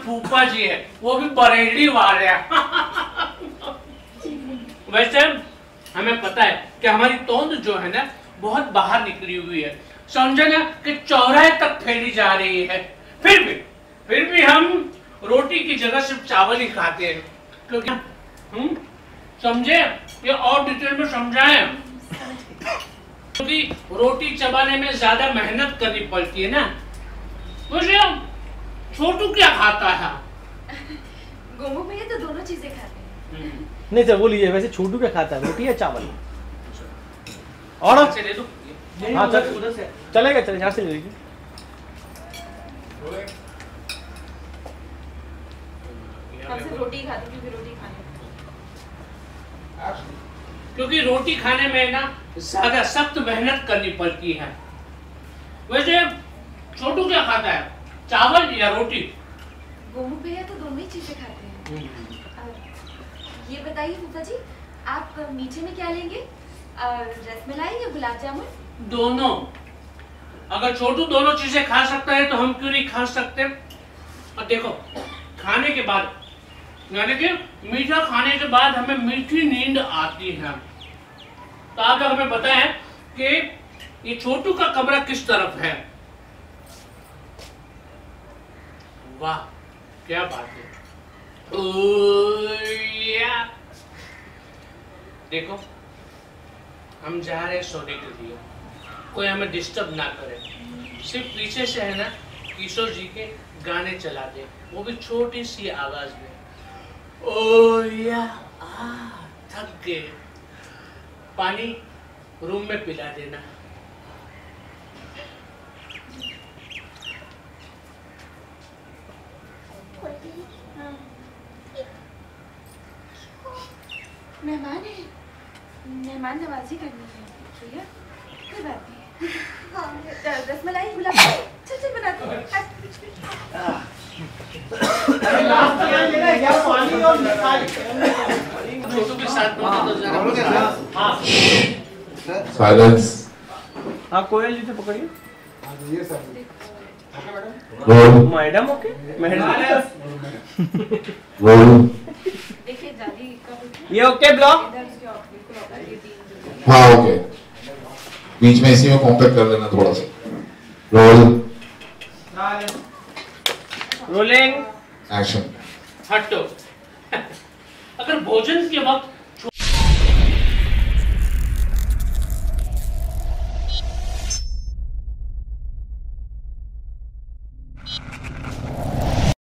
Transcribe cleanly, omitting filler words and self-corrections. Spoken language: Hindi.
फूफा जी है, वो भी बरेली वाले हैं। वैसे हमें पता है कि हमारी तोंद जो है ना बहुत बाहर निकली हुई है, समझे ना कि चौराहे तक फैली जा रही है। फिर भी हम रोटी की जगह सिर्फ चावल ही खाते हैं, क्योंकि समझे ये और डिटेल में समझाएं, क्योंकि रोटी चबाने में ज्यादा मेहनत करनी पड़ती है ना। मुझे छोटू क्या खाता है? गोमू भैया तो दोनों चीजें खाते हैं। नहीं सर बोलिए, वैसे छोटू क्या खाता है, रोटी या चावल? और ले दो। हाँ सर उधर से चलेगा, चलेगा, यहाँ से ले लीजिए। हम सिर्फ रोटी खाते हैं, क्योंकि रोटी खाने में ना ज्यादा सख्त मेहनत करनी पड़ती है। वैसे छोटू क्या खाता है, चावल या रोटी? गोमू भैया तो दोनों ही चीजें खाते हैं। ये बताइए फूफा जी, आप मीठे में क्या लेंगे, रसमलाई या गुलाब जामुन? दोनों। अगर छोटू दोनों चीजें खा सकता है तो हम क्यों नहीं खा सकते? और देखो, खाने के बाद यानी कि मीठा खाने के बाद हमें मीठी नींद आती है। तो आप लोग हमें बताएं कि ये छोटू का कमरा किस तरफ है? वाह क्या बात है। देखो हम जा रहे हैं सोने के लिए, कोई हमें डिस्टर्ब ना करे। सिर्फ पीछे से है ना किशोर जी के गाने चला दे, वो भी छोटी सी आवाज में। ओया थक गए, पानी रूम में पिला देना। मेहमान है, मेहमान नवाजी करनी है भैया, कोई बात नहीं। रसमलाई गुलाब चल चल बनाते हैं। अरे लास्ट ध्यान देना क्या, पानी और मिठाई छोटू के साथ तो जरा हाँ साइलेंस। हाँ कोयल जी से पकड़िए। Roll madam okay, madam roll. देखिए दादी का ये ओके ब्लॉक। हाँ ओके, बीच में इसी में कॉम्पैक्ट कर लेना थोड़ा सा। Roll rolling action. हटो। अगर भोजन के वक्त